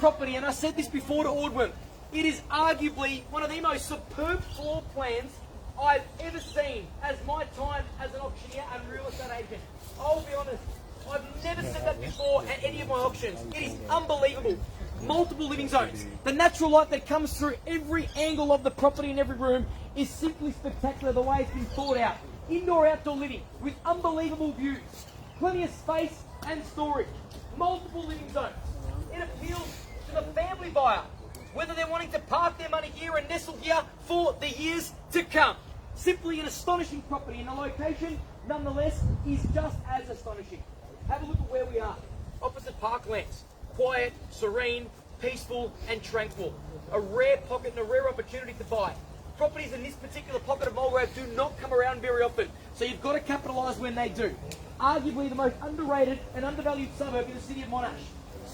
property, and I said this before to Audwin, it is arguably one of the most superb floor plans I've ever seen as my time as an auctioneer and real estate agent. I'll be honest, I've never said that before at any of my auctions. It is unbelievable. Multiple living zones. The natural light that comes through every angle of the property in every room is simply spectacular the way it's been thought out. Indoor-outdoor living with unbelievable views. Plenty of space and storage. Multiple living zones. It appeals to the family buyer, whether they're wanting to park their money here and nestle here for the years to come. Simply an astonishing property, and the location, nonetheless, is just as astonishing. Have a look at where we are. Opposite parklands. Quiet, serene, peaceful and tranquil. A rare pocket and a rare opportunity to buy. Properties in this particular pocket of Mulgrave do not come around very often, so you've got to capitalise when they do. Arguably the most underrated and undervalued suburb in the city of Monash.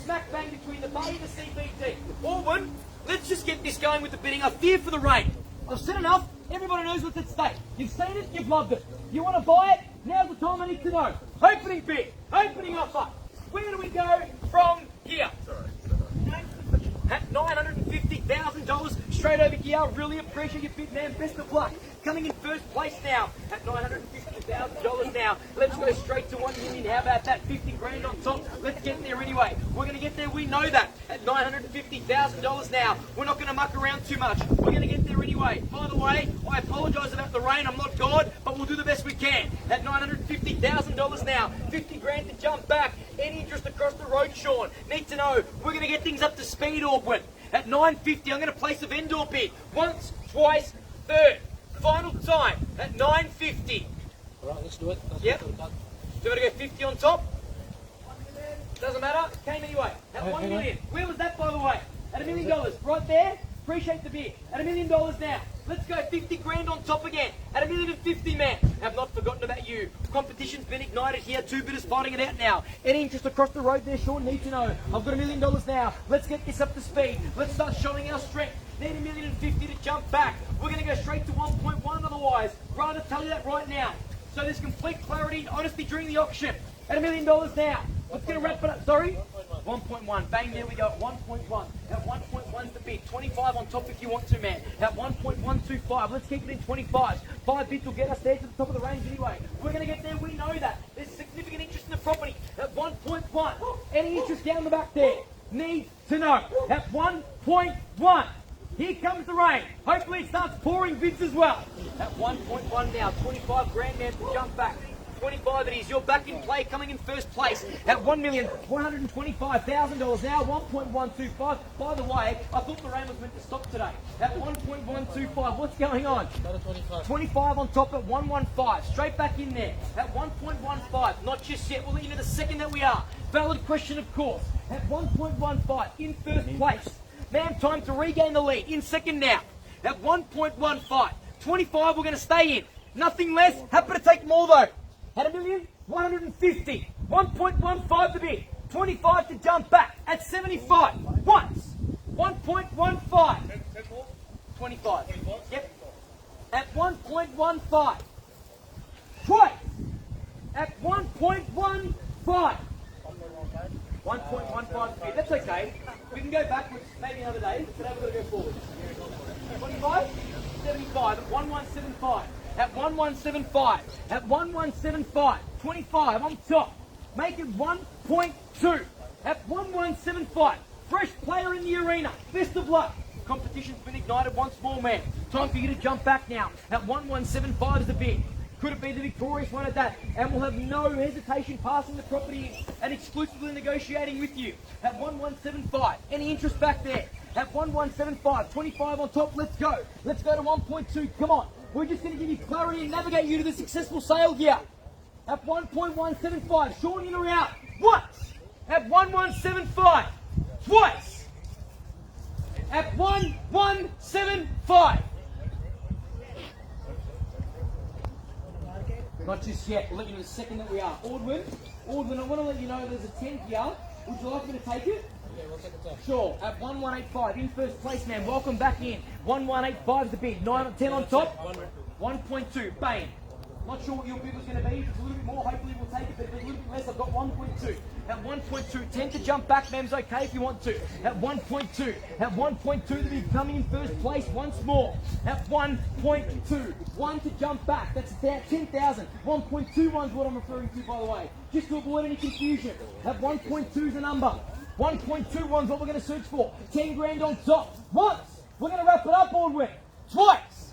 Smack bang between the Bay and the CBD. Audwin, let's just get this going with the bidding. I fear for the rain. I've said enough. Everybody knows what's at stake. You've seen it, you've loved it. You want to buy it? Now's the time I need to know. Opening bid, opening offer. Where do we go from here? At $950,000 straight over here. Really appreciate your bid, man. Best of luck. Coming in first place now at $950,000 now. Let's go straight to 1 million. How about that? 50 grand on top. Let's get there anyway. We're going to get there. We know that. At $950,000 now. We're not going to muck around too much. We're going to get there anyway. By the way, I apologise about the rain. I'm not God, but we'll do the best we can. At $950,000 now. 50 grand to jump back. Any interest across the road, Sean? Need to know. We're going to get things up to speed, Audwin. At $950, I'm going to place a vendor bid. Once, twice, third. Final time at $950. All right, let's do it. Yep. Do you want to go 50 on top? Doesn't matter. Came anyway. At $1 million. Where was that, by the way? At $1 million. Right there. Appreciate the bid. At $1 million now. Let's go 50 grand on top again. At $1,050,000, man. Have not forgotten about you. Competition's been ignited here. Two bidders fighting it out now. Any interest across the road there, Sean? Need to know. I've got $1 million now. Let's get this up to speed. Let's start showing our strength. Need $1,050,000 to jump back. We're going to go straight to 1.1 otherwise. Rather tell you that right now. So there's complete clarity and honesty during the auction. At $1 million now. Let's get a wrap it up. Sorry? 1.1. Bang, there we go. At 1.1. At 1.1's the bid. 25 on top if you want to, man. At 1.125. Let's keep it in 25s. 5 bids will get us there to the top of the range anyway. We're going to get there. We know that. There's significant interest in the property. At 1.1. Any interest down the back there? Need to know. At 1.1. Here comes the rain. Hopefully it starts pouring bids as well. At 1.1 now. 25 grand, man, to jump back. 25 it is. You're back in play, coming in first place at $1,125,000 now. 1.125. By the way, I thought the rain was meant to stop today. At 1.125. What's going on? 25 on top at 115. Straight back in there at 1.15. Not just yet. We'll let you know the second that we are. Valid question, of course. At 1.15 in first place. Man, time to regain the lead. In second now. At 1.15. 25 we're going to stay in. Nothing less. Happy to take more though. At $1,150,000. 1.15 to bid. 25 to jump back. At 75. Once. 1.15. 25. Yep. At 1.15. Twice. At 1.15. 1.15 to bid. That's okay. We can go backwards maybe another day, but today we've got to go forward. 25, 75, at 1175. At 1175. At 1175. 25 on top. Make it 1.2. At 1175. Fresh player in the arena. Best of luck. Competition's been ignited once more, man. Time for you to jump back now. At 1175 is the bid. Could it be the victorious one at that? And we'll have no hesitation passing the property and exclusively negotiating with you. At 1175. Any interest back there? At 1175. 25 on top. Let's go. Let's go to 1.2. Come on. We're just going to give you clarity and navigate you to the successful sale here. At 1.175. Sean, in or out? Once. At 1175. Twice. At 1175. Not just yet. We'll let you know the second that we are. Audwin, I want to let you know there's a 10 here. Would you like me to take it? Yeah, we'll take it off. Sure. At 1185. In first place, man. Welcome back in. 1185 is the bid. 10 on top. 1.2. Bang. Not sure what your bid was going to be. If it's a little bit more, hopefully we'll take it. But if it's a little bit less, I've got 1.2. At 1.2, 10 to jump back, Mem's okay if you want to. At 1.2, at 1.2 to be coming in first place once more. At 1.2, 1 to jump back, that's 10,000. 1.21 is what I'm referring to, by the way, just to avoid any confusion. At 1.2 is the number. 1.21 is what we're going to search for. 10 grand on top. Once. We're going to wrap it up, Audwin. Twice.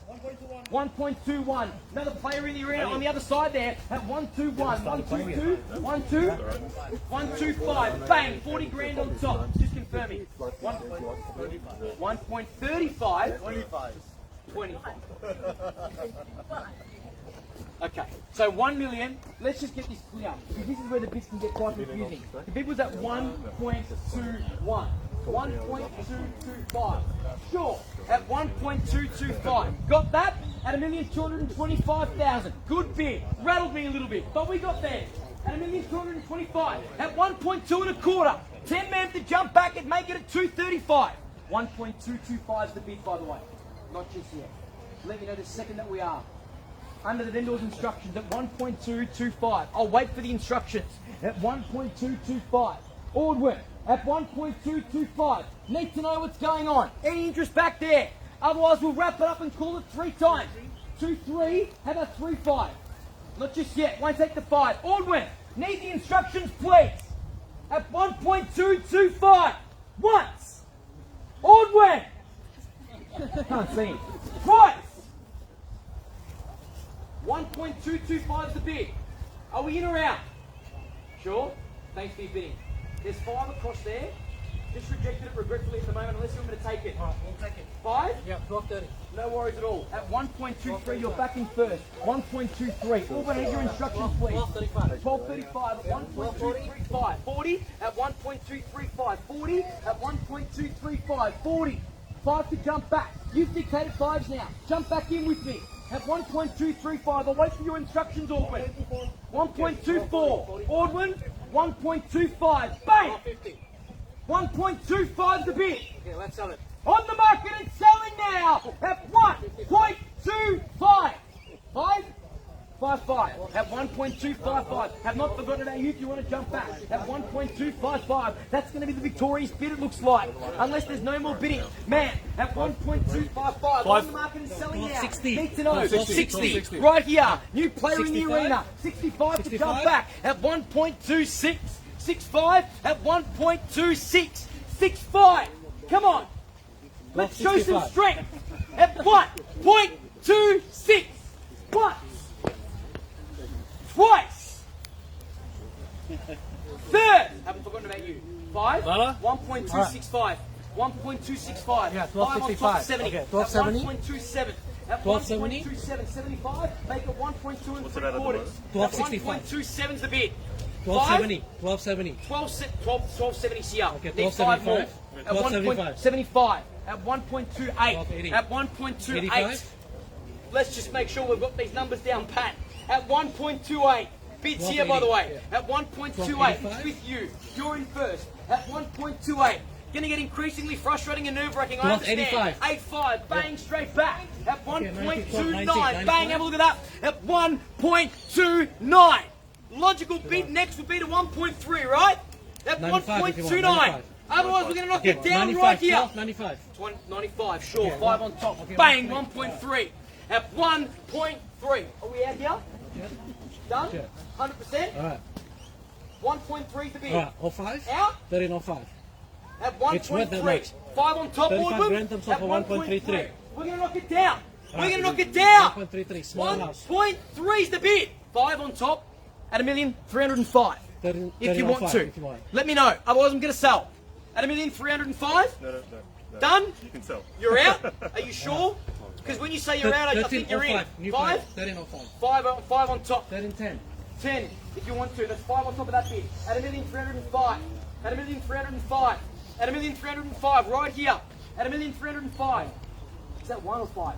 1.21. Another player in the arena on the other side there at 121. 122. 125. Bang. 40 grand on top. Just confirming. 1.35. 25. Okay, so 1 million, let's just get this clear, because this is where the bits can get quite confusing. The bid was at 1.21, 1.225, sure, at 1.225, got that? At 1,225,000, good bid, rattled me a little bit, but we got there, at 1,225,000, at 1.225, 10 men to jump back and make it at 235, 1.225 is the bid, by the way, not just yet, let me know the second that we are. Under the vendor's instructions at 1.225. I'll wait for the instructions at 1.225. Audwin at 1.225. Need to know what's going on. Any interest back there? Otherwise, we'll wrap it up and call it 3 times. 2-3. How about 3-5? Not just yet. Won't take the 5. Audwin, need the instructions, please. At 1.225. Once. Audwin. Can't see him. Twice. 1.225 is the bid. Are we in or out? Sure? Thanks for your bidding. There's 5 across there. Just rejected it regretfully at the moment unless you want me to take it. Alright, we'll take it. 5? Yeah, 12.30. No worries at all. At 1.23, you're back in first. 1.23. All need your instructions, please. 12.35. 12.35 at 1.235. 40 at 1.235. 40 at 1.235. 40. 5 to jump back. You've dictated 5s now. Jump back in with me. At 1.235, I'll wait for your instructions, Audwin. 1.24, Audwin, 1.25, bang! 1.25 the bid. Okay, let's sell it. On the market and selling now at 1.25. 5.55 at 1.255. Have not forgotten about you if you want to jump back at 1.255. That's going to be the victorious bid, it looks like. Unless there's no more bidding. Man, at 1.255. On the market and selling now. 60. Need to know. 60. Right here. New player in the arena. 65 to jump back at 1.26. 65 at 1.26. 65. Come on. Let's show some strength. At 1.26. Once. Twice. Third. Haven't forgotten about you. 5. 1.265. 1.265. Yeah, 12.65. 70. Okay, 12.70. 1.27. At 12.70. 1.27. 75. Make it 1.2 and 3 quarters. 12.65. 1.27 is the bid. 12.70. 12.70. 12.70 here. Okay, Need 5 more. 12.75. At 1.75. At 1.28. 12.80. At 1.28. 85. Let's just make sure we've got these numbers down pat. At 1.28. Bids here, by the way. At 1.28. It's with you. You're in first. At 1.28. Going to get increasingly frustrating and nerve-wracking. I understand. 8.5. Bang, straight back. At 1.29. Bang, have a look at that. At 1.29. Logical bid next would be to 1.3, right? At 1.29. Otherwise, we're going to knock it down 95, right here. 95. 95, sure. Okay, 5 on top. okay, Bang, 1.3. At 1.3. Are we out here? Done? Sure. 100%? Alright. 1.3 to bid. Alright, 05. Out? 13.05. At It's worth that 1.3. much. 5 on top, 35 Audwin. Grantham Tce At Mulgrave 1.33. We're going to knock it down. We're Alright. going to knock it down. 1.33. Small house. 1.3 is the bid. 5 on top at 1,305,000. 13, If you want 13.05, to. if you want. Let me know. Otherwise, I'm going to sell. At 1,305,000? No. Done? You can sell. You're out? Are you sure? Because when you say you're out, I think you're in. 13.05. New 5? player. 13.05. 5 on top. 13.10. 10, if you want to. That's 5 on top of that bid. At 1,305,000. At 1,305,000. At 1,305,000. Right here. At 1,305,000. Is that 1 or 5?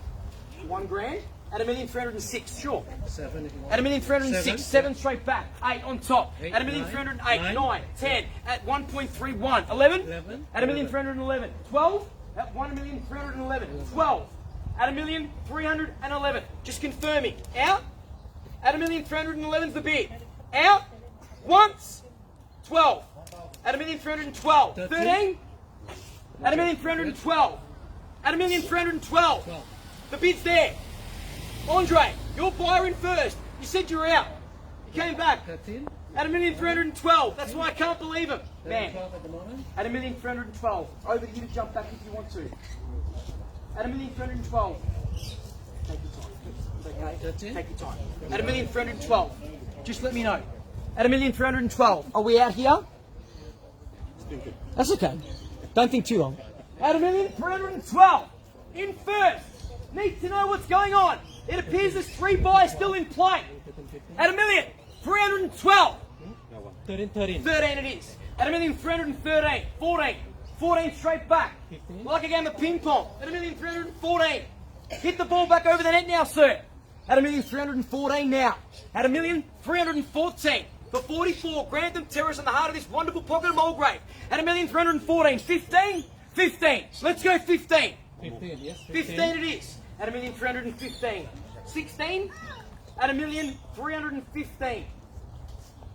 1 grand? At 1,306,000. Sure. 7 if you want. At 1,306,000. 7 straight back. 8 on top. Eight, At 1,308,000. 9, 9. 10. At 1.31. 11. 11. At 1,311,000. 12. At 1,311,000. 12. At 1,311,000. Just confirming. Out. At 1,311,000 is the bid. Out. Once. 12. At 1,312,000. 13. At 1,312,000. At 1,312,000. The bid's there. Andre, your buyer in first. You said you were out. You came back. 13. At 1,312,000. That's why I can't believe him. Man. 12 at the moment. At 1,312,000. Over to you to jump back if you want to. At 1,312,000. Take your time. It's okay. 13. Take your time. At 1,312,000. Just let me know. At 1,312,000. Are we out here? That's okay. Don't think too long. At 1,312,000. In first. Need to know what's going on. It appears there's 3 buyers still in play. At 1,312,000. 13, 13. 13 it is. At 1,313,000. 14. 14 straight back. 15. Like a game of ping pong. At 1,314,000. Hit the ball back over the net now, sir. At 1,314,000 now. At 1,314,000. For 44, Grantham Terrace in the heart of this wonderful pocket of Mulgrave. At 1,314,000. 15. 15. Let's go 15. 15, yes. 15 it is. At 1,315,000. 16. At 1,315,000.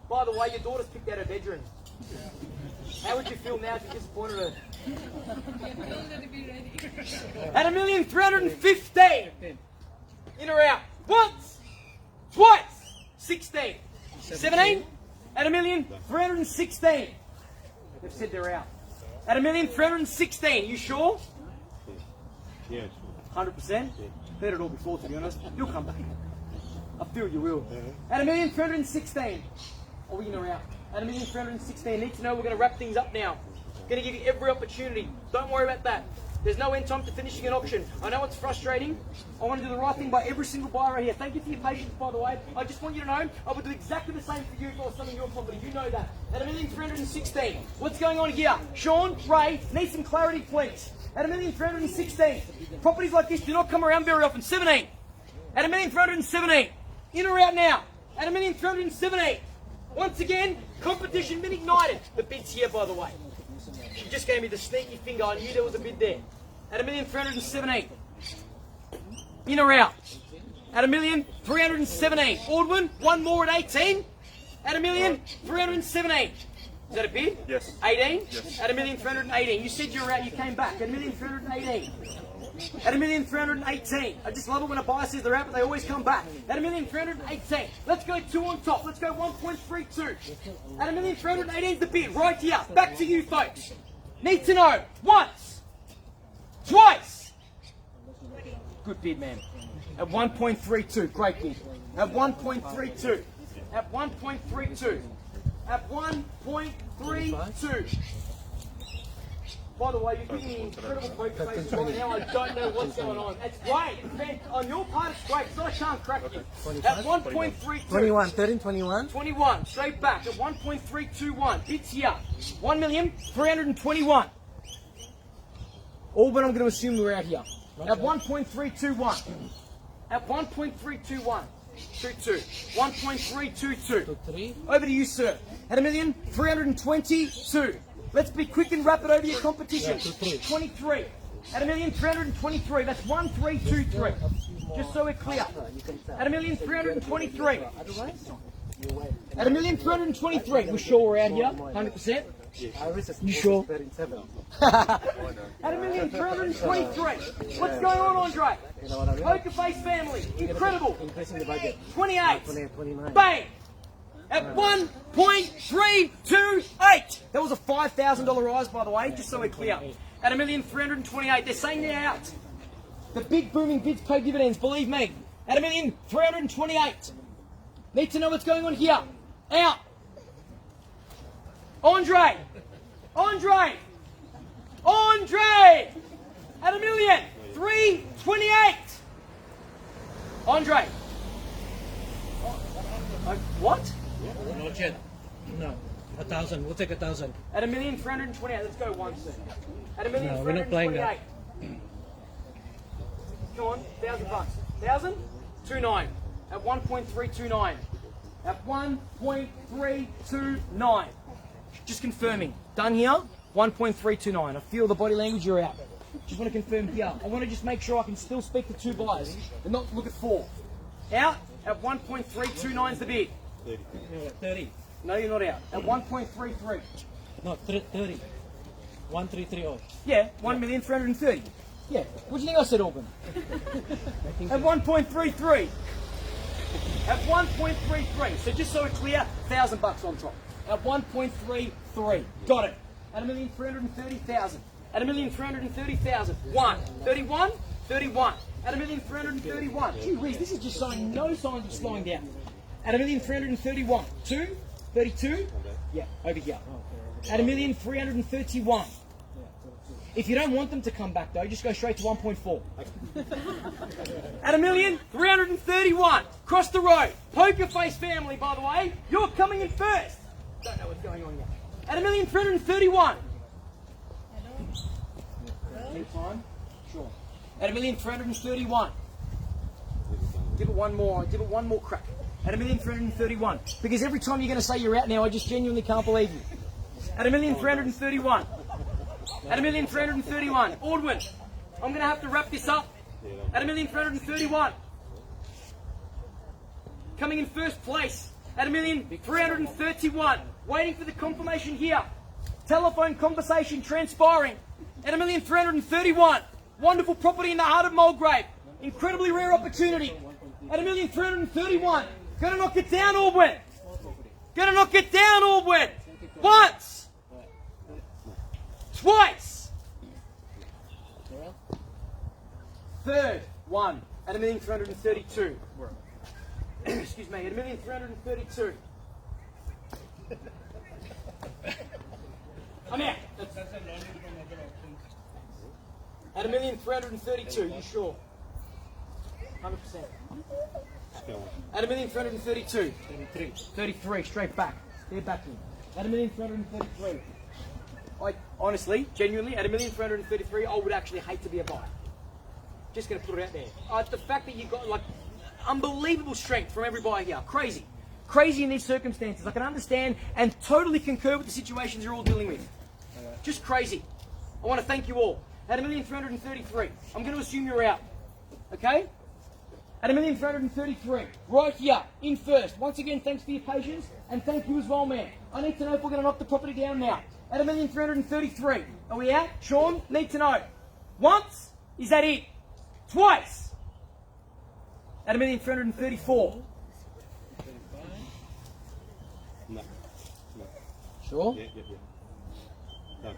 By the way, your daughter's picked out her bedroom. How would you feel now if you disappointed her? At 1,315,000. In or out? Once, twice, 16, 17. At 1,316,000. They've said they're out. At 1,316,000. You sure? Yes. 100%? Heard it all before, to be honest. You'll come back. I feel you will. At 1,316,000. Are we in or out? At 1,316,000. Need to know we're going to wrap things up now. Going to give you every opportunity. Don't worry about that. There's no end time to finishing an auction. I know it's frustrating. I want to do the right thing by every single buyer here. Thank you for your patience, by the way. I just want you to know I would do exactly the same for you if I was selling your property. You know that. At 1,316,000. What's going on here? Sean, Ray, need some clarity, please. At 1,316,000. Properties like this do not come around very often. 17. At 1,317,000. In or out now? At 1,317,000. Once again, competition been ignited. The bid's here, by the way. She just gave me the sneaky finger. I knew there was a bid there. At 1,317,000. In or out? At 1,317,000. Audwin, one more at 18. At 1,317,000. Is that a bid? Yes. 18? Yes. At 1,318,000. You said you were out, you came back. At 1,318,000. At 1,318,000. I just love it when a buyer says they're out, but they always come back. At 1,318,000. Let's go 2 on top. Let's go 1.32. At 1,318,000 is the bid right here. Back to you, folks. Need to know. Once. Twice. Good bid, man. At 1.32. Great bid. At 1.32. At 1.32. At 1.32. By the way, you're giving me incredible poker face right now. I don't know what's going on. It's great. On your part, it's great. So I can't crack you. At 1.32. 21, 13, 21. 21. Straight back at 1.321. Bids here. 1,321,000. All but I'm going to assume we're out here. At 1.321. At 1.321. 22. 1.322. 3. Over to you, sir. At 1,322,000. Let's be quick and rapid over your competition. 23. At 1,323,000. That's 1,323. Just so we're clear. At 1,323,000. At 1,323,000. We're sure we're out here? 100%? You sure? At 1,323,000. What's going on, Andre? Poker Face family. Incredible. 28. Bang. At 1.328. That was a $5,000 rise, by the way, just so we're clear. At 1,328,000. They're saying they're out. The big booming bids pay dividends, believe me. At 1,328,000. Need to know what's going on here. Out. Andre. Andre. Andre. At 1,328,000. Andre. What? Not yet. No. 1,000. We'll take 1,000. At 1,328,000. Let's go once then. At No, we're not playing that. 1,328,000. Come on, $1,000 bucks. 1,000? 2.9. At 1.329. At 1.329. Just confirming. Done here? 1.329. I feel the body language, you're out. Just want to confirm here. I want to just make sure I can still speak to 2 buyers and not look at 4. Out at 1.329 is the bid. 30. No, you're not out. At 1.33. No, 30. 1330. Yeah, 1,330,000. Yeah. What do you think I said, Audwin? At 1.33. At 1.33. So just so it's clear, $1,000 on top. At 1.33. Got it. At 1,330,000. At 1,330,000. 1. 31. 31. At 1,331,000. Gee whiz, this is just showing no signs of slowing down. At 1,331,000. 2. 32. Yeah, over here. At 1,331,000. If you don't want them to come back though, just go straight to 1.4. At 1,331,000. Cross the road. Poker face family, by the way. You're coming in first. Don't know what's going on yet. At 1,331,000. Need time? Sure. At 1,331,000. Give it one more. Give it one more crack. At 1,331,000. Because every time you're going to say you're out now, I just genuinely can't believe you. At 1,331,000. At 1,331,000. Audwin, I'm going to have to wrap this up. At 1,331,000. Coming in first place. At 1,331,000. Waiting for the confirmation here. Telephone conversation transpiring. At 1,331,000. Wonderful property in the heart of Mulgrave. Incredibly rare opportunity. At 1,331,000. Gonna knock it down, Audwin. Gonna knock it down, Audwin. Once. Twice. Third one. At 1,332,000. Excuse me. At 1,332,000. I'm out. At 1,332,000. You sure? 100%. At 1,332,000. 33. Straight back. They're backing. At 1,333,000. I honestly, genuinely, at 1,333,000, I would actually hate to be a buyer. Just going to put it out there. The fact that you've got like unbelievable strength from every buyer here, crazy, crazy in these circumstances. I can understand and totally concur with the situations you're all dealing with. Just crazy. I want to thank you all. At 1,333,000, I'm going to assume you're out. Okay? At 1,333,000, right here, in first. Once again, thanks for your patience, and thank you as well, man. I need to know if we're going to knock the property down now. At 1,333,000, are we out? Sean, need to know. Once, is that it? Twice. At 1,334,000. No. Sure? Yeah. No.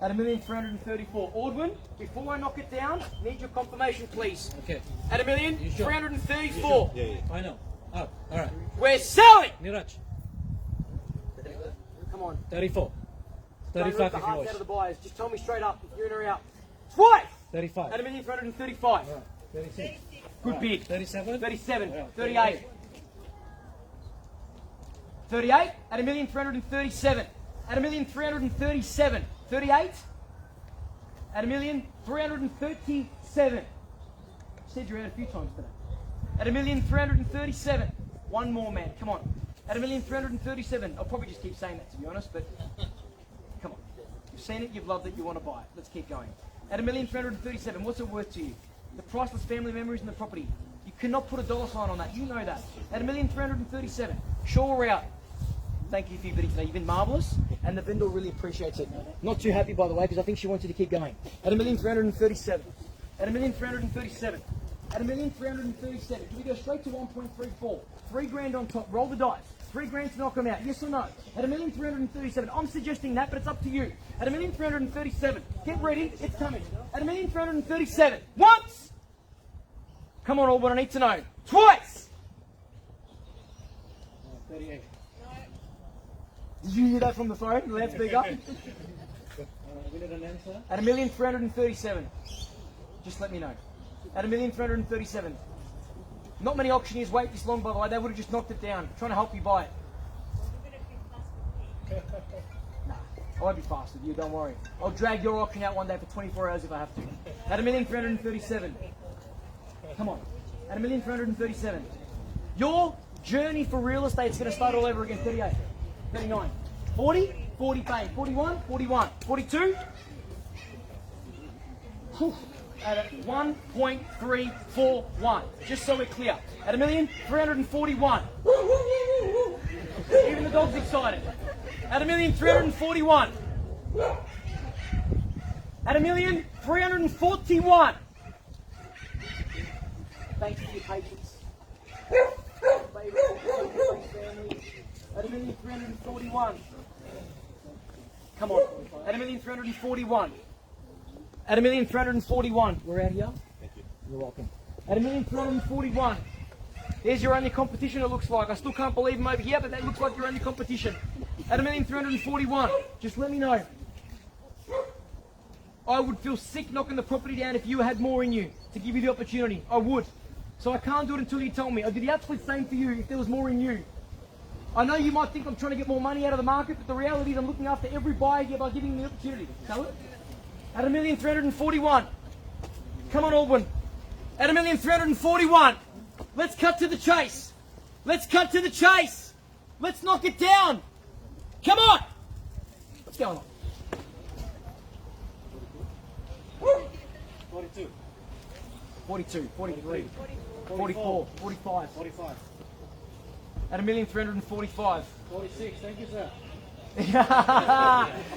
At 1,334,000. Audwin, before I knock it down, need your confirmation, please. Okay. At 1,334,000. Yeah. I know. Up. All right. We're selling! Niraj. Come on. 34. Don't rip 35 the if you hearts wish. out of the buyers. Just tell me straight up if you're in or out. Twice! 35. At 1,335,000. All right. 36. Good bid. 37. 37. Yeah. 38. 38 at 1,337,000. At 1,337,000. 38 at 1,337,000. Said you're out a few times today. At 1,337,000. One more, man. Come on. At 1,337,000. I'll probably just keep saying that, to be honest, but come on. You've seen it, you've loved it, you want to buy it. Let's keep going. At 1,337,000. What's it worth to you? The priceless family memories in the property. You cannot put a dollar sign on that. You know that. At 1,337,000. Sure, we're out. Thank you for your bidding today. You've been marvellous, and the vendor really appreciates it. Not too happy, by the way, because I think she wants you to keep going. At 1,337,000. At 1,337,000. At 1,337,000. Do we go straight to 1.34? $3,000 on top. Roll the dice. $3,000 to knock them out. Yes or no? At 1,337,000. I'm suggesting that, but it's up to you. At 1,337,000. Get ready. It's coming. At 1,337,000. Once. Come on, all. What I need to know. Twice. 38. Did you hear that from the phone? The loudspeaker? We need an answer. At 1,337,000. Just let me know. At 1,337,000. Not many auctioneers wait this long, by the way. They would have just knocked it down. Trying to help you buy it. Nah, I won't be fast with you, don't worry. I'll drag your auction out one day for 24 hours if I have to. At 1,337,000. Come on. At 1,337,000. Your journey for real estate is going to start all over again. 38, 39, 40, 40 paid, 41, 41, 42. Whew. at 1.341. Just so we're clear. At 1,341,000. Even the dog's excited. At 1,341,000. At 1,341,000. Thanks for your patience. At 1,341,000. Come on. At 1,341,000. At 1,341,000. We're out here. Thank you. You're welcome. At 1,341,000. There's your only competition, it looks like. I still can't believe them over here, but that looks like your only competition. At 1,341,000. Just let me know. I would feel sick knocking the property down if you had more in you to give you the opportunity. I would. So I can't do it until you tell me. I'd do the absolute same for you if there was more in you. I know you might think I'm trying to get more money out of the market, but the reality is I'm looking after every buyer here by giving them the opportunity. Tell it. At 1,341,000. Come on, Audwin. At 1,341,000. Let's cut to the chase. Let's cut to the chase. Let's knock it down. Come on. What's going on? 42. 42, 43, 44, 45. 45. At 1,345,000. 46. Thank you, sir.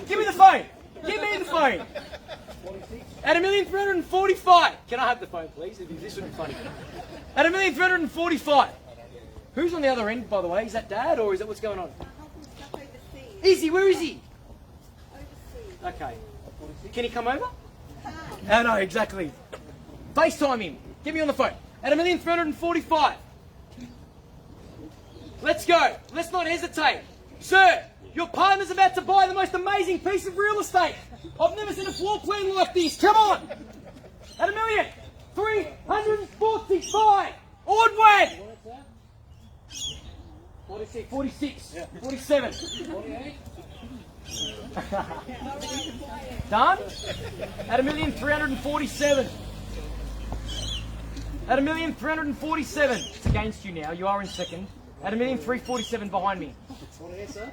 Give me the phone. Give me the phone. 46. At 1,345,000. Can I have the phone, please? This would be funny. At 1,345,000. Who's on the other end, by the way? Is that Dad or is that what's going on? Is he? Where is he? Okay. Can he come over? Oh, no, exactly. FaceTime him. Get me on the phone. At 1,345,000. Let's go. Let's not hesitate. Sir, your partner's about to buy the most amazing piece of real estate. I've never seen a floor plan like this. Come on. At 1,345,000. Audwin. 46. 46. Yeah. 47. 48. Done? At 1,347,000. At 1,347,000. It's against you now. You are in second. At 1,347,000 behind me. 48, sir.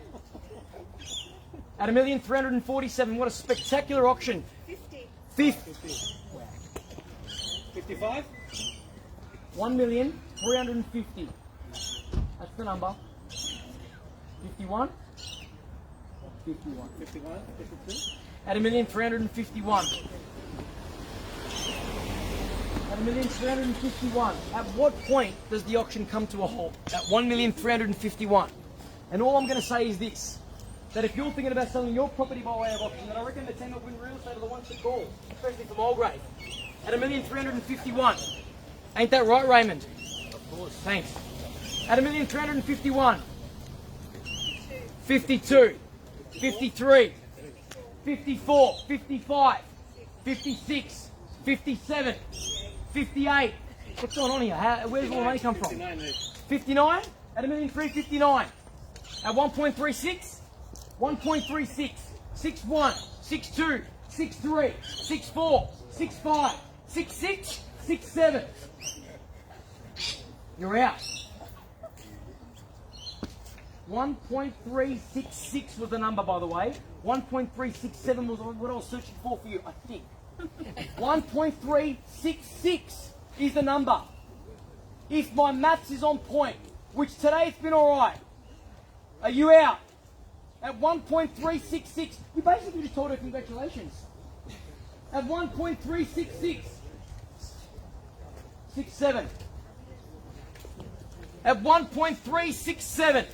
At 1,347,000. What a spectacular auction. 50. 55. 1,350,000. That's the number. 51. 51. 51. 52. At 1,351,000. At 1,351,000. At what point does the auction come to a halt? At 1,351,000. And all I'm going to say is this: that if you're thinking about selling your property by way of auction, then I reckon the team that win real estate are the ones to call, especially for Mulgrave. At 1,351,000. Ain't that right, Raymond? Of course. Thanks. At 1,351,000. 52. 53. 54. 55. 56. 57. 58. What's going on here? Where's all the money come from? 59? At 1,359,000. At 1.36? 1.36. 61. 62. 63. 64. 65. 66. 67. You're out. 1.366 was the number, by the way. 1.367 was what I was searching for you, I think. 1.366 is the number. If my maths is on point, which today it's been alright. Are you out? At 1.366, you basically just told her congratulations. At 1.366, 67. At 1.367.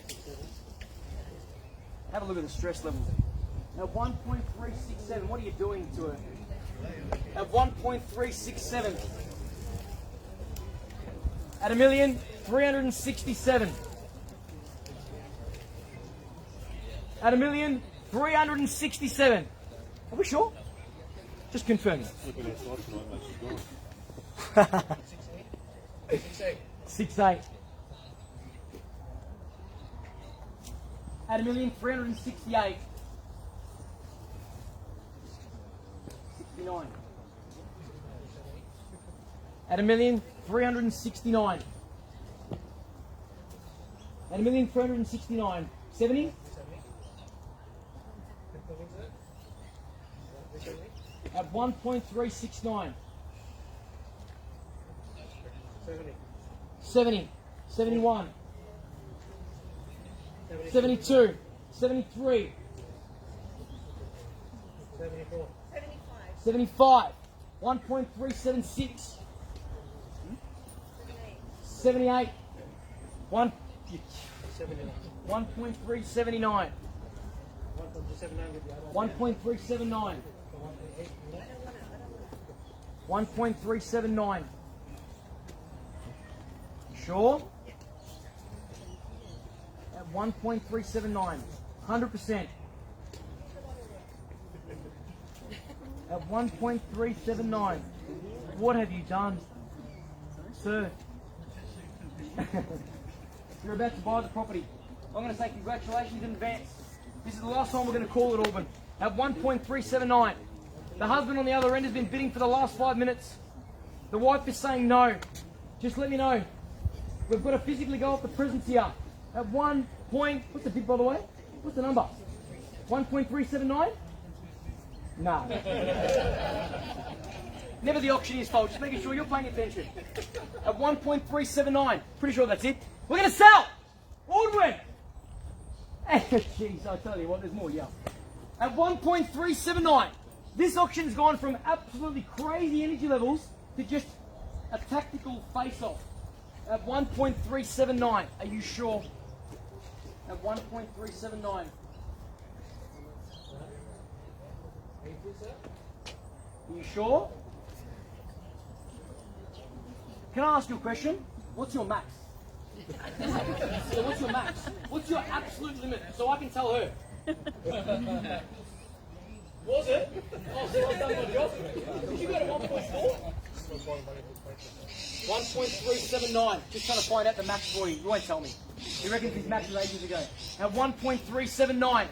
Have a look at the stress level. At 1.367, what are you doing to her? At 1.367. At 1,367,000. At 1,367,000. Are we sure? Just confirming. 6.8. At 1,368,000. 69. At 1,369,000. At 1,369,000. 70. At 1.369. 70, 71, 72, 73, 75, 1.376, 78, 1.379, 1.379, 1.379. Sure? At 1.379, 100%. At 1.379, what have you done, sir? You're about to buy the property. I'm going to say congratulations in advance. This is the last time we're going to call it, Audwin. At 1.379, the husband on the other end has been bidding for the last 5 minutes. The wife is saying no. Just let me know. We've got to physically go off the presence here. At 1 point, what's the bid by the way? What's the number? 1.379? Nah. Never the auctioneer's fault, just making sure you're paying attention. At 1.379, pretty sure that's it. We're going to sell! Audwin! Jeez, I tell you what, there's more, yeah. At 1.379, this auction has gone from absolutely crazy energy levels to just a tactical face-off. At 1.379, are you sure? At 1.379. Are you sure? Can I ask you a question? What's your max? So what's your max? What's your absolute limit? So I can tell her. Was it? Oh, so I've done my job. Did you go to 1.4? 1.379. Just trying to find out the max for you. You won't tell me. You reckon his max was ages ago. At 1.379.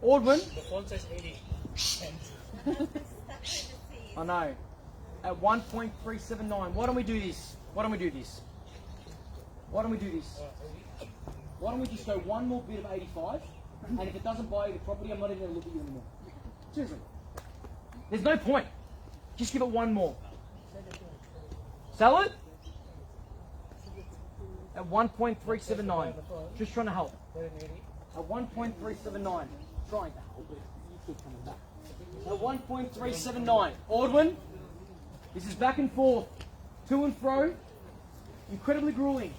Audwin? The phone says 80. I know. At 1.379. Why don't we do this? Why don't we do this? Why don't we do this? Why don't we just go one more bid of 85, and if it doesn't buy you the property, I'm not even going to look at you anymore. Seriously. There's no point. Just give it one more. Sell it? At 1.379. Just trying to help. At 1.379. Trying to help, but you keep coming back. At 1.379. Audwin, this is back and forth. To and fro. Incredibly grueling.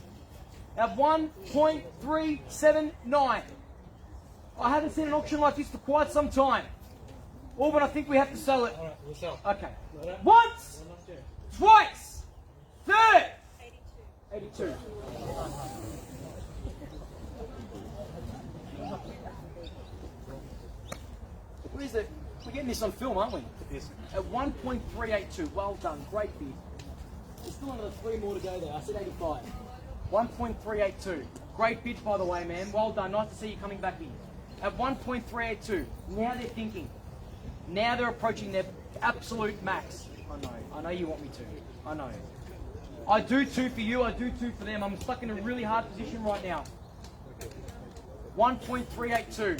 At 1.379. I haven't seen an auction like this for quite some time. Audwin, I think we have to sell it. Alright, we'll sell. Okay. Once, twice, third. 82. What is it? We're getting this on film, aren't we? Yes. At 1.382. Well done. Great bid. There's still another 3 more to go there. I said 85. 1.382. Great bid, by the way, man. Well done. Nice to see you coming back in. At 1.382. Now they're thinking. Now they're approaching their absolute max. I know you want me to. I know. I do too for you. I do too for them. I'm stuck in a really hard position right now. 1.382.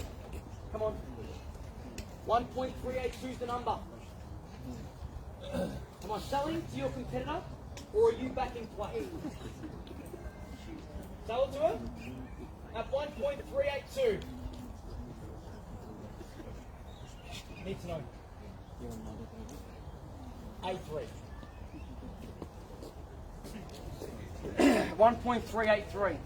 Come on. 1.382 is the number. Am I selling to your competitor, or are you back in play? Sell it to her at 1.382. Need to know. A3. 1.383.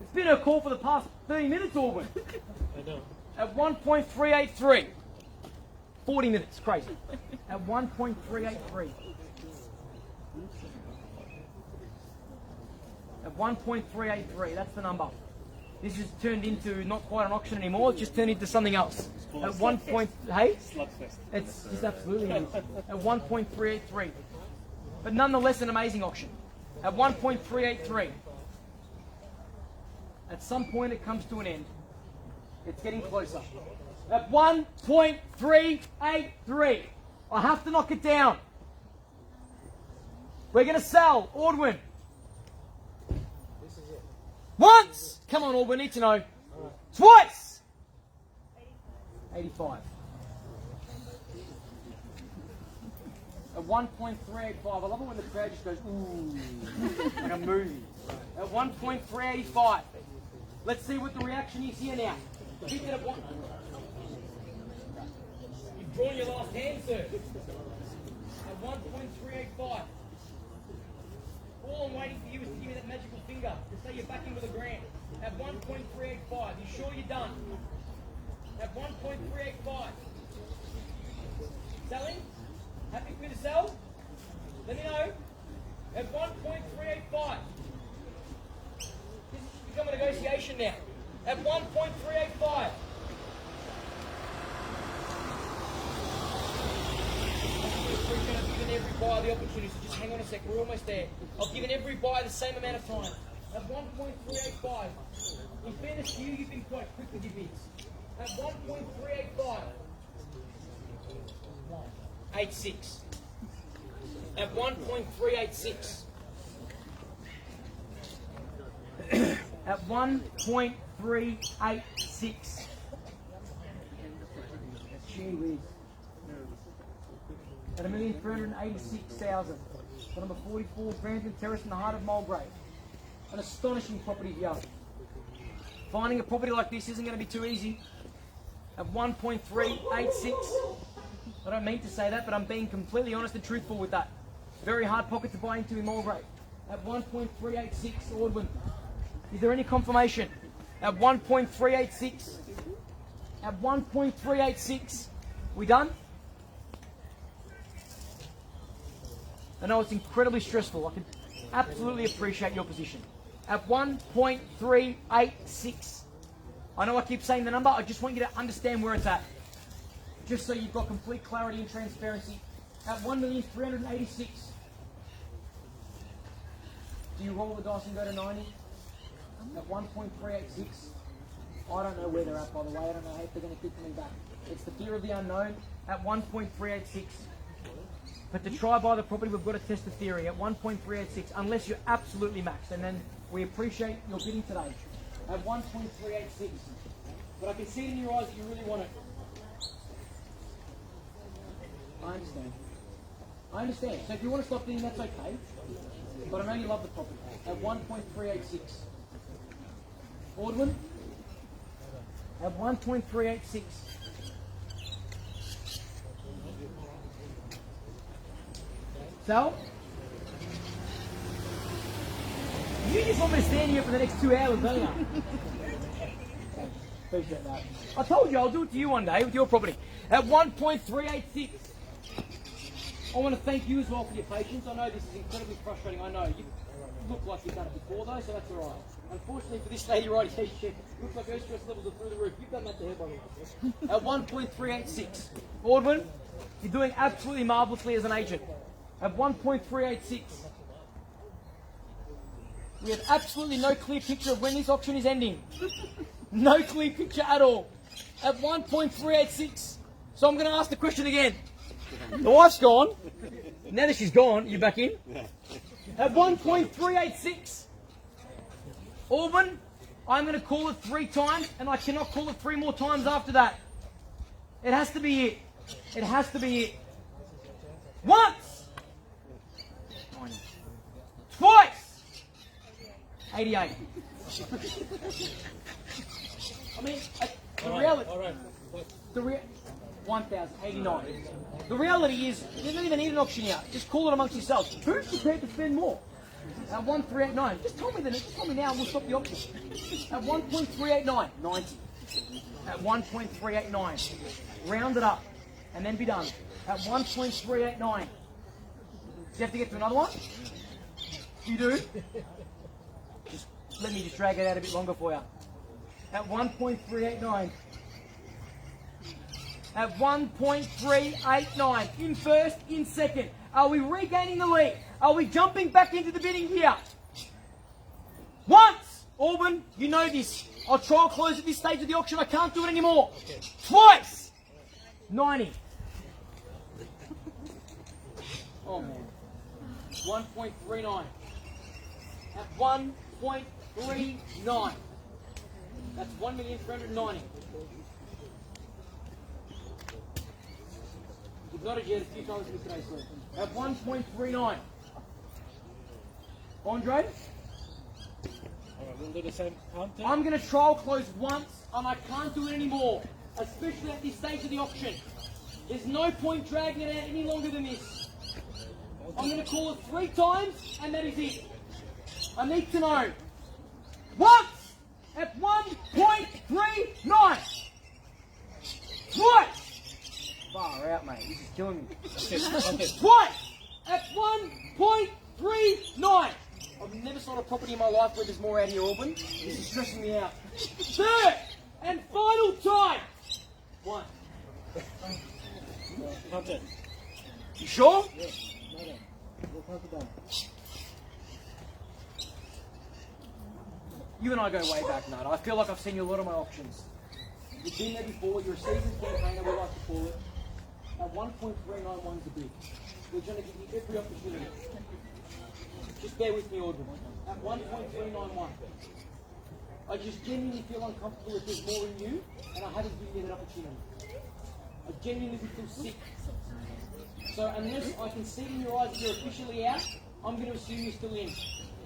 It's been a call for the past 30 minutes, Audwin. I know. At 1.383. 40 minutes, crazy. At 1.383. At 1.383, that's the number. This has turned into not quite an auction anymore, it's just turned into something else. At 1 point, hey? It's just absolutely is. At 1.383. But nonetheless an amazing auction. At 1.383. At some point it comes to an end. It's getting closer. At 1.383. I have to knock it down. We're going to sell. Audwin. Once! Come on, all, we need to know. Twice! 85. At 1.385. I love it when the crowd just goes, ooh, like a movie. At 1.385. Let's see what the reaction is here now. Keep it at one. You've drawn your last hand, sir. At 1.385. All I'm waiting for you is to give me that magical finger to say you're back in with a grand. At 1.385. You sure you're done? At 1.385. Selling? Happy for me to sell? Let me know. At 1.385. This has become a negotiation now. At 1.385. I've given every buyer the opportunity, so just hang on a sec, we're almost there. I've given every buyer the same amount of time. At 1.385. In fairness to you, you've been quite quick with your bids. At 1.385. 86. At 1.386. At 1.386. Gee whiz. At 1,386,000. For number 44, Grantham Terrace in the heart of Mulgrave. An astonishing property here. Finding a property like this isn't going to be too easy. At 1.386. I don't mean to say that, but I'm being completely honest and truthful with that. Very hard pocket to buy into in Mulgrave. At 1.386, Audwin. Is there any confirmation? At 1.386. At 1.386. We done? I know it's incredibly stressful. I can absolutely appreciate your position. At 1.386. I know I keep saying the number. I just want you to understand where it's at. Just so you've got complete clarity and transparency. At 1,386,000. Do you roll the dice and go to 90? At 1.386. I don't know where they're at, by the way. I don't know if they're going to keep coming back. It's the fear of the unknown. At 1.386. But to try buy the property, we've got to test the theory at 1.386, unless you're absolutely maxed. And then we appreciate your bidding today at 1.386. But I can see it in your eyes that you really want it. I understand. I understand. So if you want to stop bidding, that's okay. But I know you love the property at 1.386. Audwin at 1.386. So, you just want me to stand here for the next 2 hours, don't you? Appreciate that. I told you I'll do it to you one day with your property. At 1.386. I want to thank you as well for your patience. I know this is incredibly frustrating. I know. You look like you've done it before though, so that's alright. Unfortunately for this lady right here, she looks like her stress levels are through the roof. You've done that to her by the way. At 1.386. Audwin, you're doing absolutely marvellously as an agent. At 1.386. We have absolutely no clear picture of when this auction is ending. No clear picture at all. At 1.386. So I'm going to ask the question again. The wife's gone. Now that she's gone, you back in? At 1.386. Audwin, I'm going to call it 3 times, and I cannot call it 3 more times after that. It has to be it. It has to be it. Once. Twice. 88. I mean, the reality. 1,089. The reality is, you don't even need an auction here. Just call it amongst yourselves. Who's prepared to spend more? At 1.389. Just tell me now, and we'll stop the auction. At 1.389, 90. At 1.389, round it up, and then be done. At 1.389. Do you have to get to another one? You do? Just let me just drag it out a bit longer for you. At 1.389. At 1.389. In first, in second. Are we regaining the lead? Are we jumping back into the bidding here? Once! Audwin, you know this. I'll try and close at this stage of the auction. I can't do it anymore. Twice! 90. Oh man. 1.39. At 1.39. 1.39. That's 1,390,000. You've nodded yet a few times in today, sir. At 1.39. Andre? Alright, we'll do the same counter. I'm going to trial close once, and I can't do it anymore, especially at this stage of the auction. There's no point dragging it out any longer than this. I'm going to call it 3 times, and that is it. I need to know. Once at 1.39. Twice. Far out, mate. This is killing me. Okay. Twice at 1.39. I've never sold a property in my life where there's more out here, Audwin. This is stressing me out. Third and final time. 1. Counter. You sure? Yes. No. We'll count it down. You and I go way back, Nat. I feel like I've seen you a lot of my auctions. You've been there before. You're a seasoned campaigner, we like to call it. At 1.391's a bid. We're going to give you every opportunity. Just bear with me, Audwin. At 1.391. I just genuinely feel uncomfortable if there's more in you, and I haven't given you that opportunity. I genuinely feel sick. So unless I can see in your eyes that you're officially out, I'm going to assume you're still in.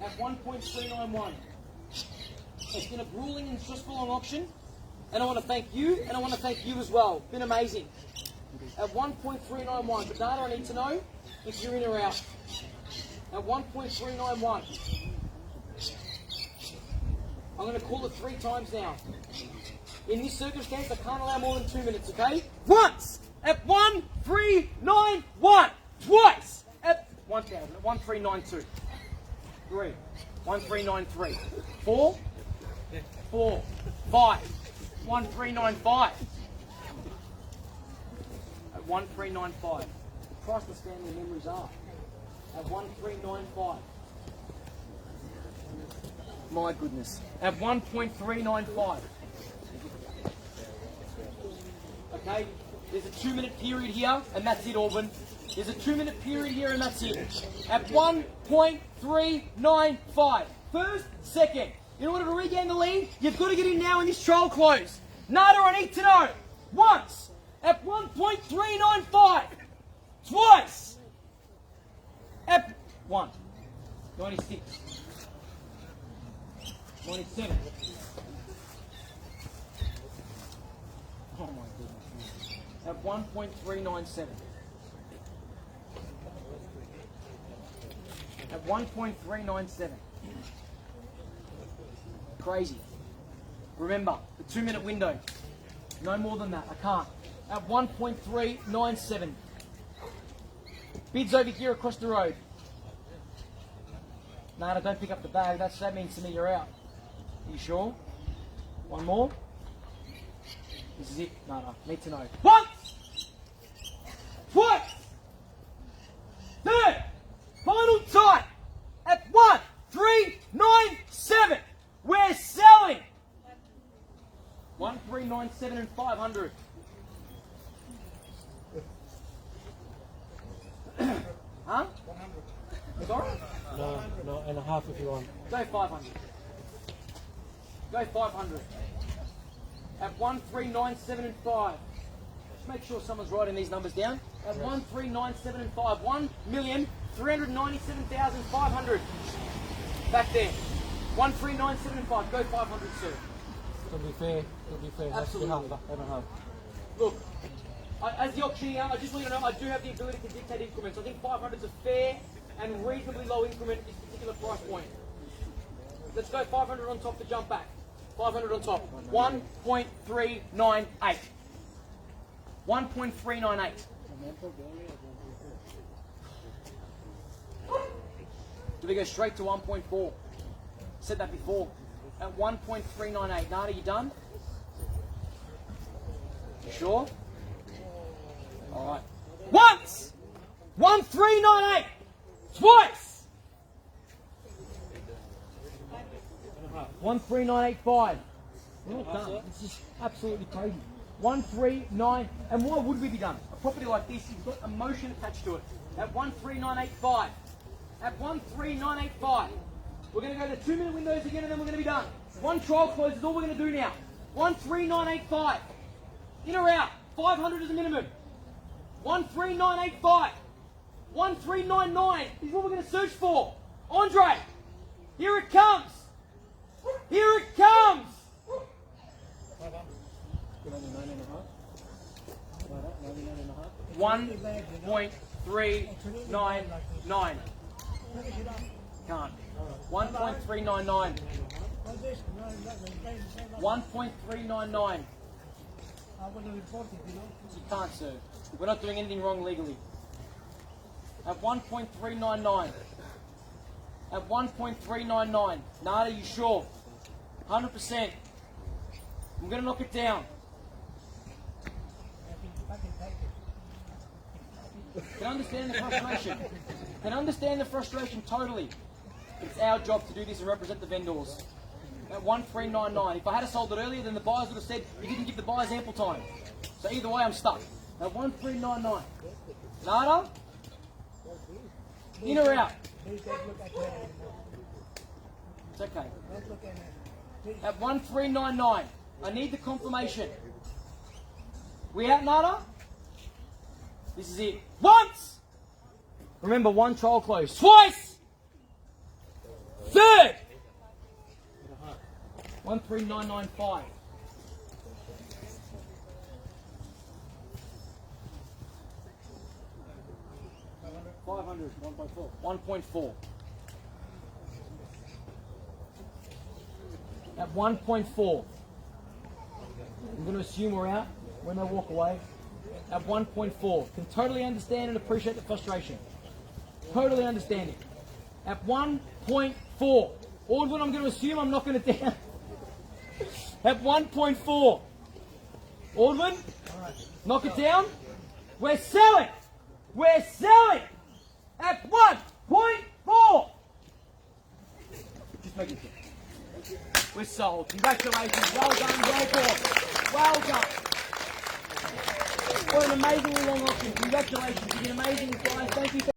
At 1.391. It's been a grueling and stressful long auction, and I want to thank you, and I want to thank you as well. Been amazing. At 1.391, the data I need to know if you're in or out. At 1.391. I'm going to call it 3 times now. In this circumstance, I can't allow more than 2 minutes, okay? Once at 1.391. Twice at 1,000 at 1.392. 3. 1.393. 4. 4. 5. 1.395. At 1.395. The priceless family memories are. At 1.395. My goodness. At 1.395. Okay, there's a 2-minute period here, and that's it, Audwin. There's a 2-minute period here, and that's it. At 1.395. First, second. In order to regain the lead, you've got to get in now in this trial close. Nada, I need to know. Once at 1.395. Twice at 1. 96. 97. Oh my goodness. At 1.397. At 1.397. Crazy. Remember, the 2-minute window. No more than that. I can't. At 1.397. Bids over here across the road. Nada, don't pick up the bag. That means to me you're out. Are you sure? One more. This is it. Nada, need to know. Once! Twice! Third! Final time! At 1.397! We're selling! 1.397 and 500. Huh? 100. Sorry? No, and a half if you want. Go 500. Go 500. At 1.397 and 5. Just make sure someone's writing these numbers down. At 1.397 and 5. 1,397,500. Back there. 1.397 and 5. Go 500, sir. To be fair. Absolutely. Half and a half. Look, as the auctioneer, I just want you to know I do have the ability to dictate increments. I think 500 is a fair and reasonably low increment at this particular price point. Let's go 500 on top to jump back. 500 on top. 1.398. 1.398. Do we go straight to 1.4? Said that before. At 1.398. Nada, you done? You sure? Alright. Once! 1.398! Twice! 1.3985. We're not done. This is absolutely crazy. 1.39, and why would we be done? A property like this, you've got emotion attached to it. At 1.3985. At 1.3985. We're going to go to 2-minute windows again and then we're going to be done. One trial close is all we're going to do now. 13985. In or out? 500 is the minimum. 13985. 1399 is what we're going to search for. Andre, here it comes. Here it comes. 1.399. Can't. 1.399. 1.399. You can't, sir. We're not doing anything wrong legally. At 1.399. At 1.399. Nada, you sure? 100%. I'm going to knock it down. Can understand the frustration. Can understand the frustration totally. It's our job to do this and represent the vendors. At 1.399. If I had sold it earlier, then the buyers would have said you didn't give the buyers ample time. So either way, I'm stuck. At 1.399. Nada? In or out? It's okay. At 1.399. I need the confirmation. We out, Nada? This is it. Once! Remember, one trial close. Twice! Third! 13995. $500. 1.4. At 1.4. I'm going to assume we're out when they walk away. At 1.4. Can totally understand and appreciate the frustration. Totally understand it. At 1.4. Audwin, I'm going to assume I'm knocking it down. At 1.4. Audwin, knock it down. We're selling. We're selling. At 1.4. Just make it clear. We're sold. Congratulations. Well done. Well done. Well done. What an amazingly long auction. Congratulations. You did amazing, guys. Thank you.